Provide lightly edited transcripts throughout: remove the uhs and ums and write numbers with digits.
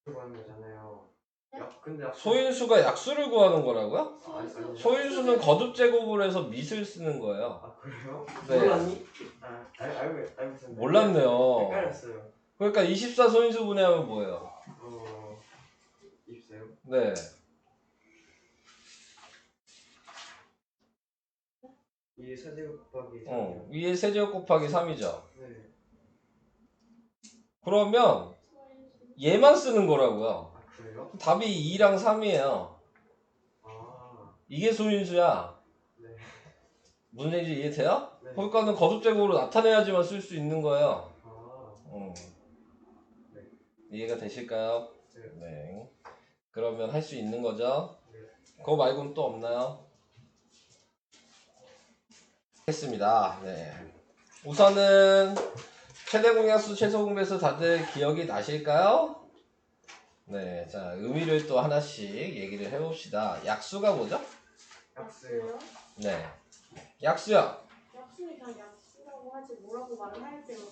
구하는 거잖아요. 근데 소인수가 약수를 구하는 거라고요? 아니. 소인수는 거듭 제곱을 해서 밑을 쓰는 거예요. 아 그래요? 네. 몰랐니? 알고 있었는데. 몰랐네요. 헷갈렸어요. 그러니까 24 소인수 분해하면 뭐예요? 24요? 네. 위에 세제곱 곱하기 3이요. 위에 세제곱 곱하기 3이죠. 네. 그러면 얘만 쓰는 거라고요. 아 그래요? 답이 2랑 3이에요. 아. 이게 소인수야. 네. 무슨 얘기인지 이해돼요? 네. 그러니까는 거듭제곱으로 나타내야지만 쓸 수 있는 거예요. 네. 이해가 되실까요? 네. 네. 그러면 할 수 있는 거죠? 네. 그거 말고는 또 없나요? 했습니다. 네. 우선은 최대 공약수, 최소 공배수 다들 기억이 나실까요? 네. 자, 의미를 또 하나씩 얘기를 해봅시다. 약수가 뭐죠? 약수요? 네. 약수요. 약수는 그냥 약수라고 하지 뭐라고 말을 할 때가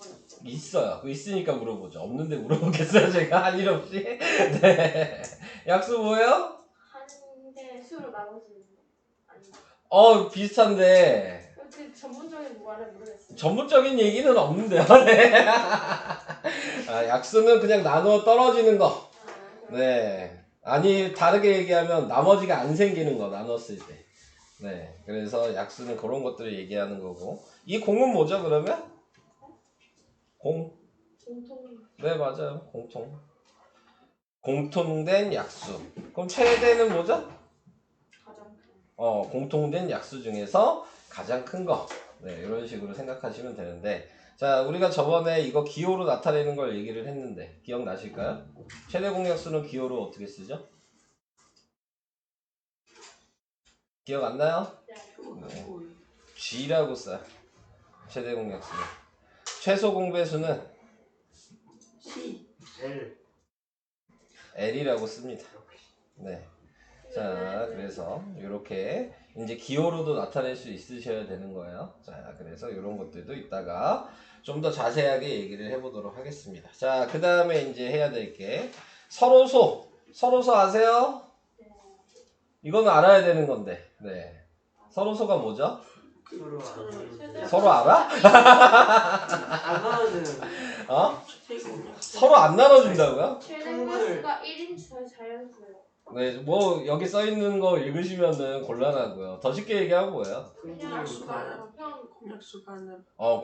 있어요. 그거 있으니까 물어보죠. 없는데 물어보겠어요, 제가 할 일 없이. 네. 약수 뭐예요? 한개 수로 나눠지는 거 아닌가? 비슷한데. 그 전문적인 말을 모르겠어요. 전문적인 얘기는 없는데요. 네. 약수는 그냥 나누어 떨어지는 거. 네. 아니, 다르게 얘기하면 나머지가 안 생기는 거, 나눴을 때. 네. 그래서 약수는 그런 것들을 얘기하는 거고. 이 공은 뭐죠, 그러면? 공. 공통. 네, 맞아요. 공통. 공통된 약수. 그럼 최대는 뭐죠? 가장 큰. 공통된 약수 중에서 가장 큰 거. 네, 이런 식으로 생각하시면 되는데. 자, 우리가 저번에 이거 기호로 나타내는 걸 얘기를 했는데, 기억나실까요? 최대 공약수는 기호로 어떻게 쓰죠? 기억 안 나요? 네. G라고 써요. 최대 공약수는. 최소 공배수는 L이라고 씁니다. 네. 자, 그래서 이렇게 이제 기호로도 나타낼 수 있으셔야 되는 거예요. 자, 그래서 이런 것들도 이따가 좀 더 자세하게 얘기를 해보도록 하겠습니다. 자, 그 다음에 이제 해야 될 게 서로소. 서로소 아세요? 이거는 알아야 되는 건데. 네. 서로소가 뭐죠? 서로 알아? 안 나눠지는. 서로 안 나눠준다고요? 최대 공배수가 1인 자연수예요. 네, 뭐 여기 써 있는 거 읽으시면은 곤란하고요. 더 쉽게 얘기하면 뭐예요?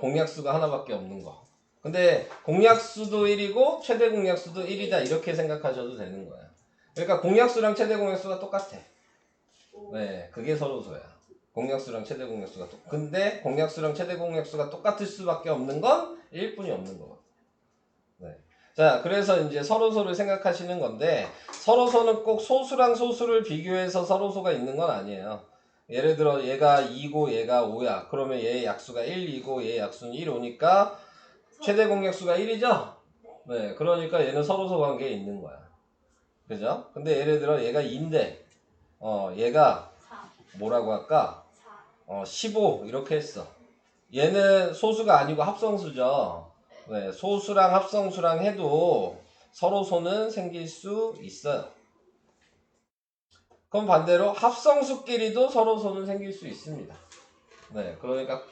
공약수가 하나밖에 없는 거. 근데 공약수도 1이고 최대 공약수도 1이다 이렇게 생각하셔도 되는 거예요. 그러니까 공약수랑 최대 공약수가 똑같아. 네, 그게 서로소야. 공약수랑 최대 공약수가 근데 공약수랑 최대 공약수가 똑같을 수밖에 없는 건 1뿐이 없는 거거든요. 네. 자, 그래서 이제 서로소를 생각하시는 건데 서로소는 꼭 소수랑 소수를 비교해서 서로소가 있는 건 아니에요. 예를 들어 얘가 2고 얘가 5야. 그러면 얘의 약수가 1, 2고 얘의 약수는 1 오니까 최대 공약수가 1이죠? 네, 그러니까 얘는 서로소 관계에 있는 거야. 그죠? 근데 예를 들어 얘가 2인데 얘가 뭐라고 할까? 15 이렇게 했어. 얘는 소수가 아니고 합성수죠. 네, 소수랑 합성수랑 해도 서로소는 생길 수 있어요. 그럼 반대로 합성수끼리도 서로소는 생길 수 있습니다. 네, 그러니까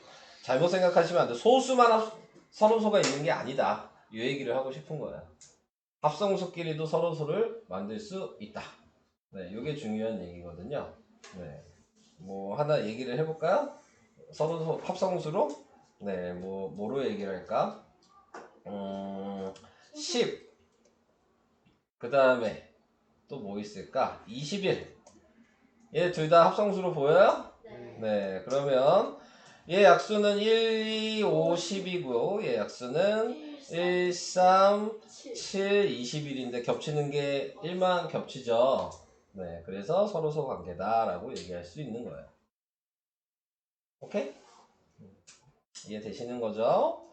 잘못 생각하시면 안 돼요. 소수만 서로소가 있는 게 아니다. 이 얘기를 하고 싶은 거예요. 합성수끼리도 서로소를 만들 수 있다. 네, 이게 중요한 얘기거든요. 네, 뭐 하나 얘기를 해볼까요? 서로소 합성수로? 네, 뭐로 얘기를 할까? 10. 그 다음에 또 뭐 있을까? 21. 얘 둘 다 합성수로 보여요? 네, 그러면 얘 약수는 1, 2, 5, 10이고요. 얘 약수는 1, 3, 7, 21인데 겹치는 게 1만 겹치죠. 네, 그래서 서로소 관계다라고 얘기할 수 있는 거예요. 오케이? 이해되시는 거죠?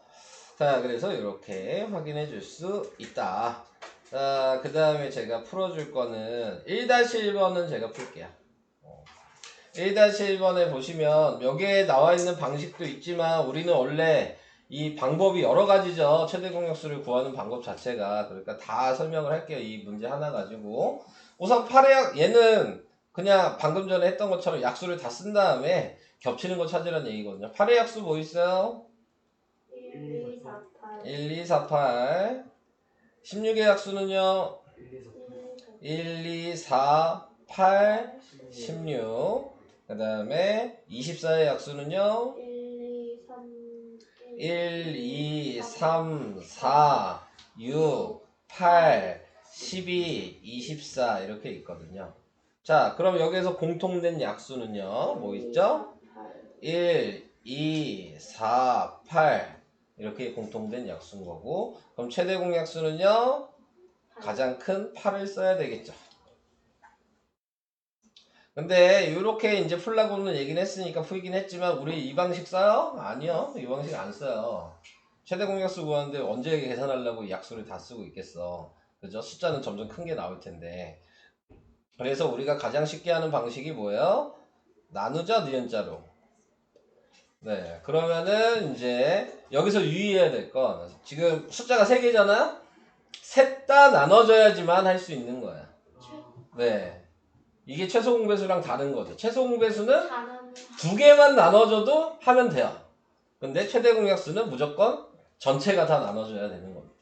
자, 그래서 이렇게 확인해 줄 수 있다. 자, 그 다음에 제가 풀어줄 거는 1-1번은 제가 풀게요. 1-1번에 보시면 여기에 나와 있는 방식도 있지만 우리는 원래 이 방법이 여러 가지죠. 최대 공약수를 구하는 방법 자체가. 그러니까 다 설명을 할게요. 이 문제 하나 가지고. 우선 8의 얘는 그냥 방금 전에 했던 것처럼 약수를 다 쓴 다음에 겹치는 거 찾으라는 얘기거든요. 8의 약수 뭐 있어요? 1, 2, 4, 8. 1, 2, 4, 8. 16의 약수는요? 1, 2, 1, 2, 4, 8, 4, 16. 그 다음에 24의 약수는요? 1, 2, 3, 4, 6, 8, 12, 24 이렇게 있거든요. 자, 그럼 여기에서 공통된 약수는요? 뭐 있죠? 1, 2, 4, 8 이렇게 공통된 약수인 거고, 그럼 최대 공약수는요? 가장 큰 8을 써야 되겠죠. 근데 이렇게 이제 풀라고는 얘기는 했으니까 풀긴 했지만 우리 이 방식 써요? 아니요. 이 방식 안 써요. 최대 공약수 구하는데 언제 계산하려고 이 약수를 다 쓰고 있겠어. 그죠? 숫자는 점점 큰 게 나올 텐데. 그래서 우리가 가장 쉽게 하는 방식이 뭐예요? 나누죠, 니은자로. 네. 그러면은 이제 여기서 유의해야 될 건 지금 숫자가 3개잖아요? 셋 다 나눠줘야지만 할 수 있는 거야. 네. 이게 최소 공배수랑 다른 거죠. 최소 공배수는 2개만 나눠줘도 하면 돼요. 근데 최대 공약수는 무조건 전체가 다 나눠줘야 되는 겁니다.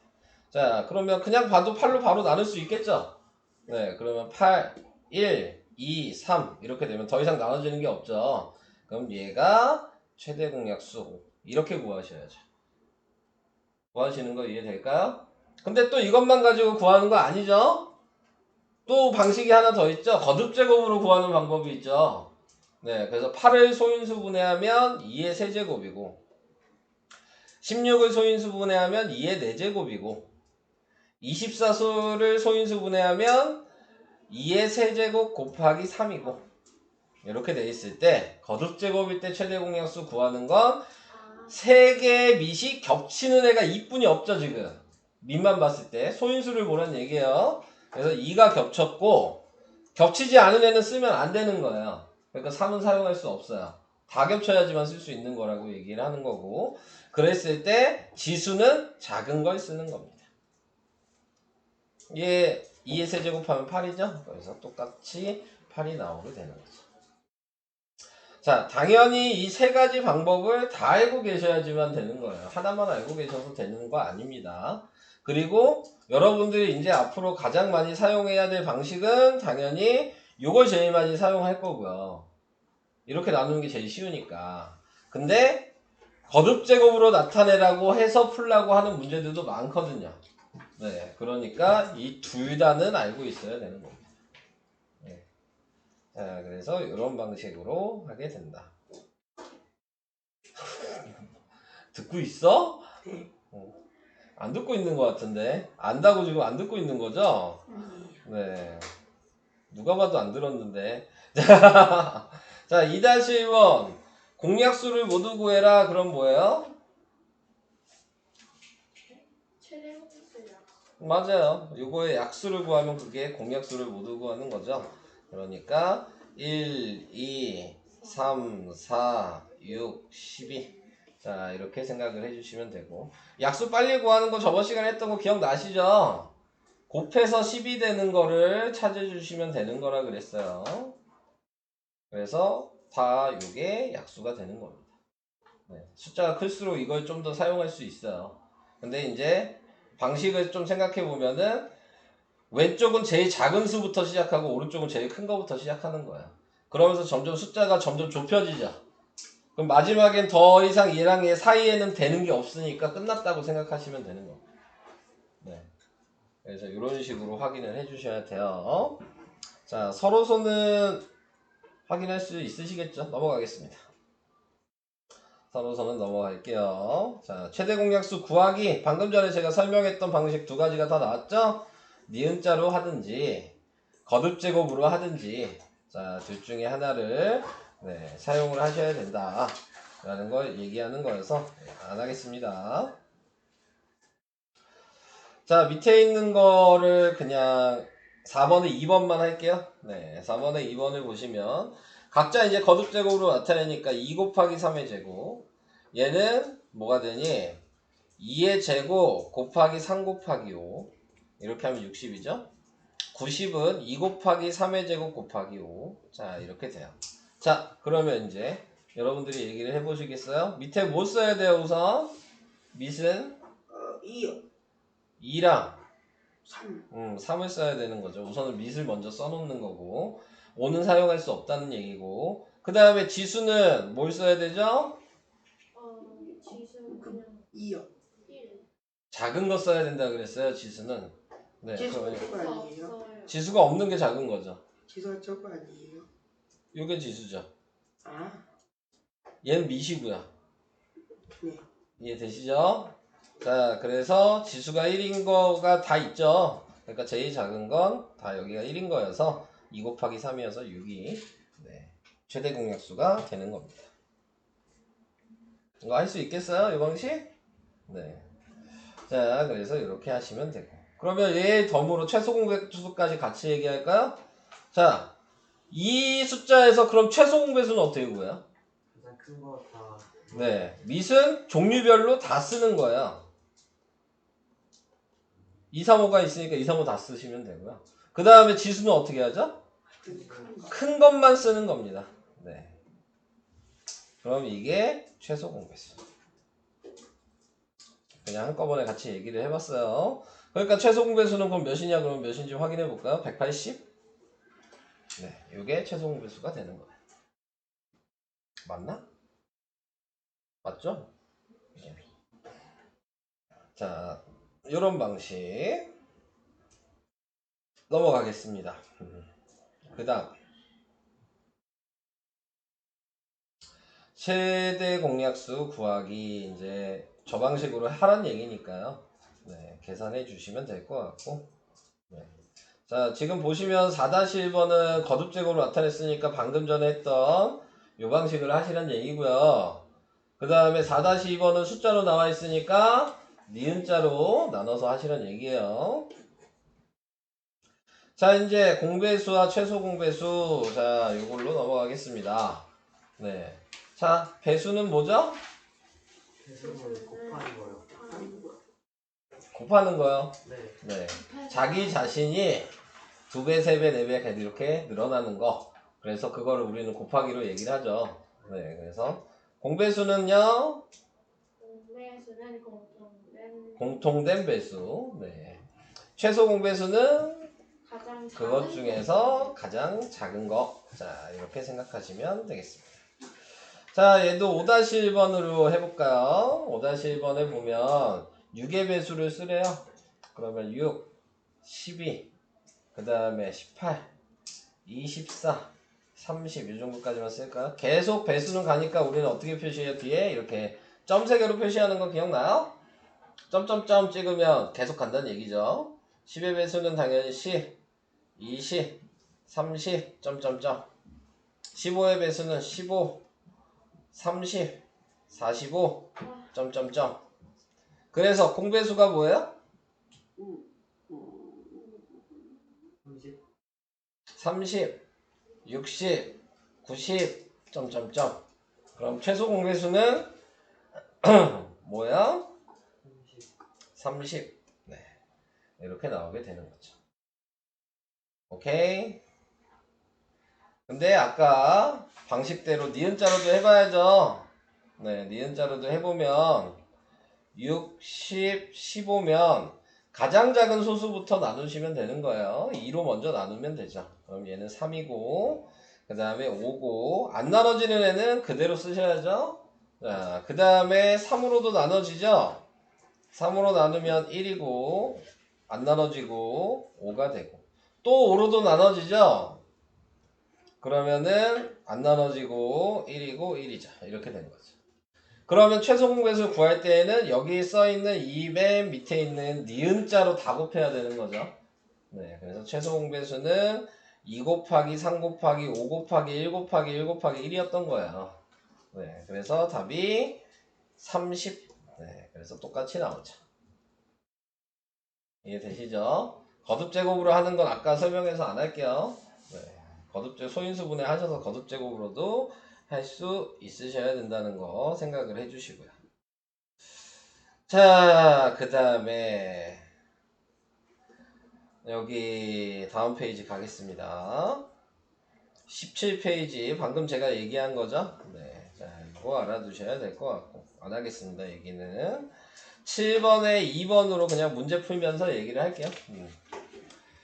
자, 그러면 그냥 봐도 8로 바로 나눌 수 있겠죠? 네, 그러면 8, 1, 2, 3 이렇게 되면 더 이상 나눠지는 게 없죠. 그럼 얘가 최대 공약수 이렇게 구하셔야죠. 구하시는 거 이해될까요? 근데 또 이것만 가지고 구하는 거 아니죠? 또 방식이 하나 더 있죠. 거듭제곱으로 구하는 방법이 있죠. 네, 그래서 8을 소인수 분해하면 2의 세제곱이고 16을 소인수 분해하면 2의 4제곱이고 24수를 소인수 분해하면 2의 세제곱 곱하기 3이고 이렇게 돼 있을 때 거듭제곱일 때 최대 공약수 구하는 건 3개의 밑이 겹치는 애가 이뿐이 없죠. 지금 밑만 봤을 때 소인수를 보란 얘기예요. 그래서 2가 겹쳤고 겹치지 않은 애는 쓰면 안 되는 거예요. 그러니까 3은 사용할 수 없어요. 다 겹쳐야지만 쓸 수 있는 거라고 얘기를 하는 거고, 그랬을 때 지수는 작은 걸 쓰는 겁니다. 얘 2의 세제곱하면 8이죠? 그래서 똑같이 8이 나오게 되는 거죠. 자, 당연히 이 3가지 방법을 다 알고 계셔야지만 되는 거예요. 하나만 알고 계셔서 되는 거 아닙니다. 그리고 여러분들이 이제 앞으로 가장 많이 사용해야 될 방식은 당연히 요걸 제일 많이 사용할 거고요. 이렇게 나누는 게 제일 쉬우니까. 근데 거듭제곱으로 나타내라고 해서 풀라고 하는 문제들도 많거든요. 네, 그러니까 이 둘 다는 알고 있어야 되는 겁니다. 네. 자, 그래서 이런 방식으로 하게 된다. 듣고 있어? 안 듣고 있는 것 같은데. 안다고 지금 안 듣고 있는 거죠? 네. 누가 봐도 안 들었는데. 자, 2-1번. 공약수를 모두 구해라. 그럼 뭐예요? 최대 공약수야. 맞아요. 요거의 약수를 구하면 그게 공약수를 모두 구하는 거죠. 그러니까 1, 2, 3, 4, 6, 12. 자, 이렇게 생각을 해주시면 되고. 약수 빨리 구하는 거 저번 시간에 했던 거 기억나시죠? 곱해서 10이 되는 거를 찾아주시면 되는 거라 그랬어요. 그래서 다 이게 약수가 되는 겁니다. 네, 숫자가 클수록 이걸 좀 더 사용할 수 있어요. 근데 이제 방식을 좀 생각해 보면은 왼쪽은 제일 작은 수부터 시작하고 오른쪽은 제일 큰 거부터 시작하는 거예요. 그러면서 점점 숫자가 점점 좁혀지죠. 그럼 마지막엔 더 이상 얘랑 얘 사이에는 되는 게 없으니까 끝났다고 생각하시면 되는 겁니다. 네. 그래서 이런 식으로 확인을 해주셔야 돼요. 자, 서로서는 확인할 수 있으시겠죠? 넘어가겠습니다. 서로서는 넘어갈게요. 자, 최대 공약수 구하기. 방금 전에 제가 설명했던 방식 2가지가 다 나왔죠? 니은자로 하든지 거듭제곱으로 하든지 자, 둘 중에 하나를 네, 사용을 하셔야 된다 라는 걸 얘기하는 거여서 안 하겠습니다. 자, 밑에 있는 거를 그냥 4번에 2번만 할게요. 네, 4번에 2번을 보시면 각자 이제 거듭제곱으로 나타내니까 2 곱하기 3의 제곱 얘는 뭐가 되니? 2의 제곱 곱하기 3 곱하기 5 이렇게 하면 60이죠. 90은 2 곱하기 3의 제곱 곱하기 5. 자, 이렇게 돼요. 자, 그러면 이제 여러분들이 얘기를 해보시겠어요? 밑에 뭐 써야 돼요, 우선? 밑은 2요. 2랑 3. 3을 써야 되는 거죠. 우선은 밑을 먼저 써놓는 거고 5는 사용할 수 없다는 얘기고 그 다음에 지수는 뭘 써야 되죠? 지수 그냥 2요. 1. 작은 거 써야 된다 그랬어요, 지수는. 네, 지수가 그럼 저거 아니에요? 없어요. 지수가 없는 게 작은 거죠. 지수가 저거 아니에요? 이게 지수죠. 아, 얘는 밑이고요. 네. 이해되시죠? 자, 그래서 지수가 1인 거가 다 있죠. 그러니까 제일 작은 건 다 여기가 1인 거여서 2 곱하기 3이어서 6이 네, 최대 공약수가 되는 겁니다. 이거 할 수 있겠어요? 이 방식? 네. 자, 그래서 이렇게 하시면 되고. 그러면 얘 덤으로 최소 공배수까지 같이 얘기할까요? 자, 이 숫자에서 그럼 최소 공배수는 어떻게 구해요? 가장 큰 거 다. 네, 밑은 종류별로 다 쓰는 거예요. 2, 3, 5가 있으니까 2, 3, 5 다 쓰시면 되고요. 그 다음에 지수는 어떻게 하죠? 큰 것만 쓰는 겁니다. 네. 그럼 이게 최소 공배수. 그냥 한꺼번에 같이 얘기를 해봤어요. 그러니까 최소 공배수는 그럼 몇이냐 그럼 몇인지 확인해 볼까요? 180? 네, 이게 최소 공배수가 되는 거예요. 맞나? 맞죠? 네. 자, 이런 방식 넘어가겠습니다. 그 다음 최대 공약수 구하기 이제 저 방식으로 하란 얘기니까요. 네, 계산해 주시면 될 것 같고. 네. 자, 지금 보시면 4-1번은 거듭제곱으로 나타냈으니까 방금 전에 했던 이 방식을 하시란 얘기고요. 그 다음에 4-2번은 숫자로 나와 있으니까 니은자로 나눠서 하시란 얘기예요. 자, 이제 공배수와 최소 공배수. 자, 이걸로 넘어가겠습니다. 네. 자, 배수는 뭐죠? 배수를 곱하는 거요. 곱하는 거요. 네. 네. 자기 자신이 2배, 3배, 4배 이렇게 늘어나는 거. 그래서 그거를 우리는 곱하기로 얘기를 하죠. 네. 그래서 공배수는요. 공배수는 공통된 배수. 네. 최소 공배수는 가장 작은 그것 중에서 가장 작은 거. 자, 이렇게 생각하시면 되겠습니다. 자, 얘도 5-1번으로 해볼까요? 5-1번에 보면 6의 배수를 쓰래요. 그러면 6, 12, 그 다음에 18, 24, 30, 이 정도까지만 쓸까요? 계속 배수는 가니까 우리는 어떻게 표시해요? 뒤에 이렇게 점세개로 표시하는 거 기억나요? 점점점 찍으면 계속 간다는 얘기죠. 10의 배수는 당연히 10, 20, 30, 점점점. 15의 배수는 15, 30, 45, 점점점. 그래서 공배수가 뭐예요? 30, 60, 90, 점점점. 그럼 최소 공배수는 뭐야? 30. 네. 이렇게 나오게 되는 거죠. 오케이. 근데 아까 방식대로 니은자로도 해봐야죠. 네, 니은자로도 해보면 6, 10, 15면 가장 작은 소수부터 나누시면 되는 거예요. 2로 먼저 나누면 되죠. 그럼 얘는 3이고 그 다음에 5고 안 나눠지는 애는 그대로 쓰셔야죠. 자, 그 다음에 3으로도 나눠지죠. 3으로 나누면 1이고 안 나눠지고 5가 되고 또 5로도 나눠지죠. 그러면은 안 나눠지고 1이고 1이죠. 이렇게 된 거죠. 그러면 최소 공배수 구할 때에는 여기 써있는 이 맨 밑에 있는 니은자로 다 곱해야 되는 거죠. 네, 그래서 최소 공배수는 2 곱하기 3 곱하기 5 곱하기 1 곱하기 1 곱하기 1이었던 거예요. 네, 그래서 답이 30. 네, 그래서 똑같이 나오죠. 이해되시죠? 거듭제곱으로 하는 건 아까 설명해서 안 할게요. 네, 소인수분해 하셔서 거듭제곱으로도 할 수 있으셔야 된다는 거 생각을 해주시고요. 자, 그 다음에 여기 다음 페이지 가겠습니다. 17페이지 방금 제가 얘기한 거죠. 네, 자 이거 알아두셔야 될 것 같고 안 하겠습니다. 얘기는 7번에 2번으로 그냥 문제 풀면서 얘기를 할게요.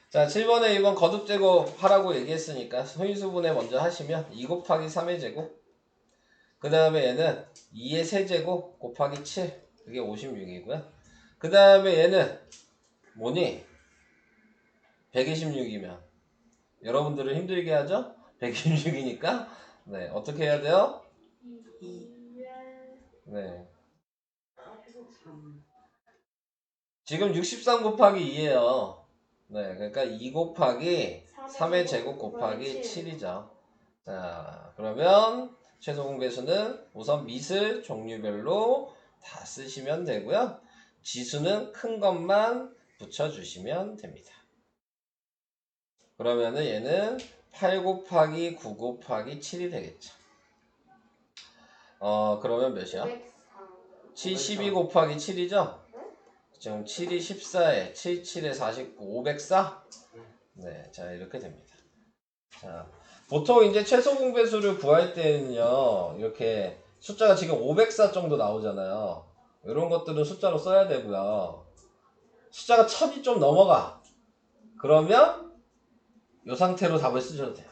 자 7번에 2번 거듭 제곱 하라고 얘기했으니까 소인수분해 먼저 하시면 2 곱하기 3의 제곱, 그 다음에 얘는 2의 세제곱 곱하기 7, 그게 56이고요. 그 다음에 얘는 뭐니? 126이면 여러분들을 힘들게 하죠? 126이니까 네 어떻게 해야 돼요? 2. 네 3. 지금 63 곱하기 2예요. 네 그러니까 2 곱하기 3의 제곱 곱하기 7이죠. 자 그러면 최소 공배수는 우선 밑을 종류별로 다 쓰시면 되고요. 지수는 큰 것만 붙여주시면 됩니다. 그러면은 얘는 8 곱하기 9 곱하기 7이 되겠죠. 그러면 몇이야? 7, 12 곱하기 7이죠? 지금 7이 14에 7, 7에 49, 504? 네, 자 이렇게 됩니다. 자, 보통 이제 최소 공배수를 구할 때는요, 이렇게 숫자가 지금 504 정도 나오잖아요. 이런 것들은 숫자로 써야 되고요. 숫자가 1000이 좀 넘어가. 그러면 이 상태로 답을 쓰셔도 돼요.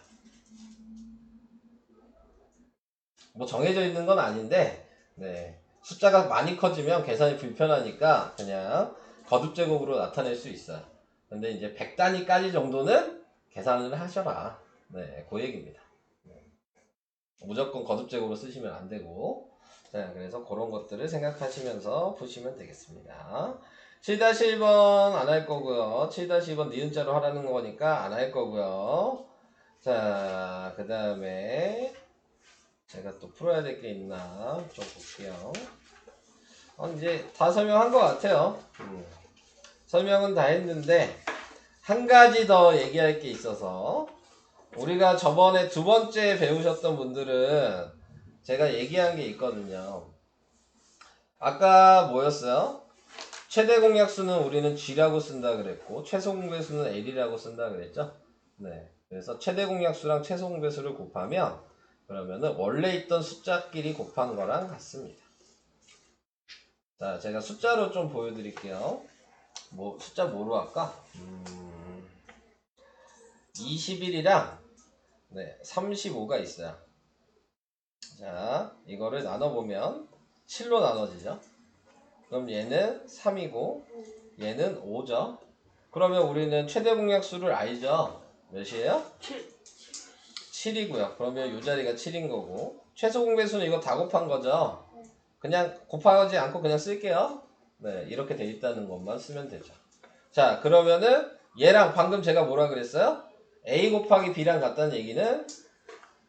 뭐 정해져 있는 건 아닌데, 네. 숫자가 많이 커지면 계산이 불편하니까 그냥 거듭 제곱으로 나타낼 수 있어요. 근데 이제 100단위까지 정도는 계산을 하셔라. 네, 그 얘기입니다. 무조건 거듭 제곱으로 쓰시면 안 되고. 자, 그래서 그런 것들을 생각하시면서 푸시면 되겠습니다. 7-1번 안 할 거고요. 7-2번 니은자로 하라는 거니까 안 할 거고요. 자, 그 다음에 제가 또 풀어야 될 게 있나 좀 볼게요. 이제 다 설명한 것 같아요. 설명은 다 했는데 한 가지 더 얘기할 게 있어서, 우리가 저번에 두 번째 배우셨던 분들은 제가 얘기한 게 있거든요. 아까 뭐였어요? 최대 공약수는 우리는 G라고 쓴다 그랬고 최소 공배수는 L이라고 쓴다 그랬죠. 네, 그래서 최대 공약수랑 최소 공배수를 곱하면 그러면은 원래 있던 숫자끼리 곱한 거랑 같습니다. 자, 제가 숫자로 좀 보여드릴게요. 뭐 숫자 뭐로 할까? 21이랑 네, 35가 있어요. 자, 이거를 나눠보면 7로 나눠지죠. 그럼 얘는 3이고 얘는 5죠. 그러면 우리는 최대 공약수를 알죠? 몇이에요? 7이고요. 그러면 이 자리가 7인 거고, 최소 공배수는 이거 다 곱한 거죠. 그냥 곱하지 않고 그냥 쓸게요. 네, 이렇게 돼 있다는 것만 쓰면 되죠. 자, 그러면은 얘랑 방금 제가 뭐라 그랬어요? A 곱하기 B랑 같다는 얘기는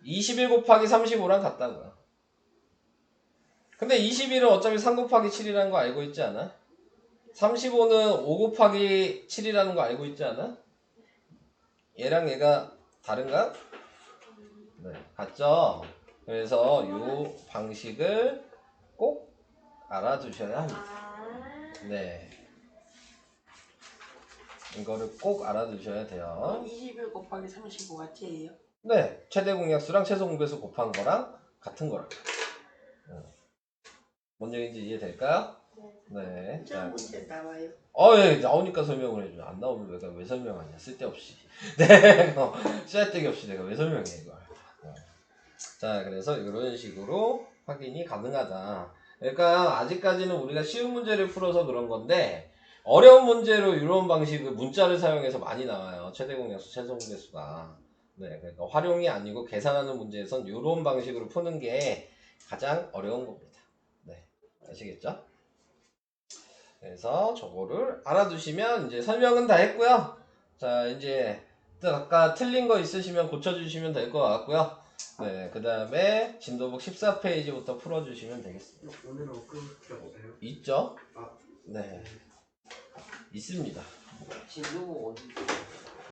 21 곱하기 35랑 같다고요. 근데 21은 어차피 3 곱하기 7이라는 거 알고 있지 않아? 35는 5 곱하기 7이라는 거 알고 있지 않아? 얘랑 얘가 다른가? 네, 같죠? 그래서 이 방식을 꼭 알아두셔야 합니다. 네, 이거를 꼭 알아두셔야 돼요. 21 곱하기 35가 T예요? 네, 최대 공약수랑 최소 공배수 곱한 거랑 같은 거라. 뭔 얘기인지 이해될까요? 네. 시험 문제 나와요? 예, 나오니까 설명을 해줘. 안 나오면 내가 왜 설명하냐, 쓸데없이. 네, 쓸데기 없이 내가 왜 설명해, 이걸. 자, 그래서 이런 식으로 확인이 가능하다. 그러니까 아직까지는 우리가 쉬운 문제를 풀어서 그런 건데, 어려운 문제로 이런 방식을 문자를 사용해서 많이 나와요. 최대 공약수, 최소 공배수가. 네, 그러니까 활용이 아니고 계산하는 문제에선 이런 방식으로 푸는 게 가장 어려운 겁니다. 네, 아시겠죠? 그래서 저거를 알아두시면 이제 설명은 다 했고요. 자, 이제 아까 틀린 거 있으시면 고쳐주시면 될 것 같고요. 네, 그 다음에 진도북 14페이지부터 풀어주시면 되겠습니다. 오늘은 엊그저께 없어요? 있죠? 아. 네, 있습니다. 진도가 어디 있어요?